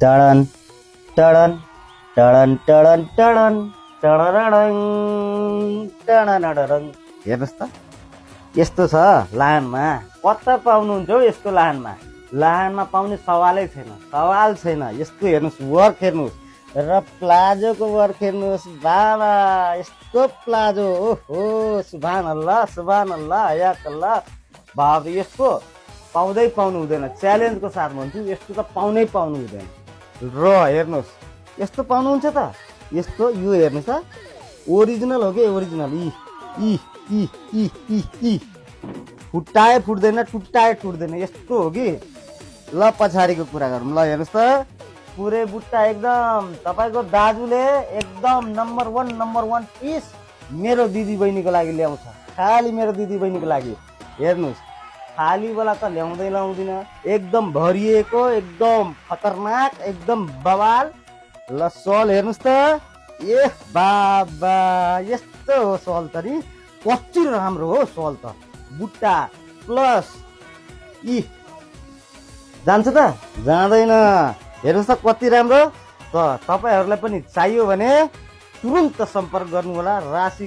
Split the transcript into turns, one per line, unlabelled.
टडन टडन टडन टडन टडन टडरडङ टडनडरङ। हेर्नुहोस् त यस्तो छ लाहानमा। कता पाउनुहुन्छ हौ यस्तो लाहानमा? लाहानमा पाउने सवालै छैन, सवाल छैन। यस्तो हेर्नुहोस् वर्क हेर्नुहोस् र प्लाजोको वर्क हेर्नुहोस् बाबा। यस्तो प्लाजो ओहो सुभान अल्लाह सुभान अल्लाह हयाक अल्लाह बाबा। यस्तो पाउनु हुँदैन, च्यालेन्जको साथ भन्छु यस्तो त पाउनु हुँदैन। र हेर्नुहोस् यस्तो पाउनुहुन्छ त? यस्तो यो हेर्नुहोस् त ओरिजिनल हो कि ओरिजिनल। इ इ इ इ इ फुट्टाए फुट्दैन, टुट्टाए टुट्दैन, यस्तो हो कि। ल पछाडिको कुरा गरौँ। ल हेर्नुहोस् त पुरै बुट्टा एकदम तपाईँको दाजुले एकदम नम्बर वान पिस मेरो दिदी बहिनीको लागि ल्याउँछ, खाली मेरो दिदी बहिनीको लागि। हेर्नुहोस् खाली वाला त ल्याउँदिन, एकदम भरिएको, एकदम खतरनाक, एकदम बवाल। ल सल हेर्नुहोस् त ए बाबा यस्तो हो सल त नि। कति राम्रो हो सल त। बुट्टा प्लस इ जान्छ त जाँदैन। हेर्नुहोस् त कति राम्रो। त तपाईँहरूलाई पनि चाहियो भने तुरुन्त सम्पर्क गर्नु होला। राशि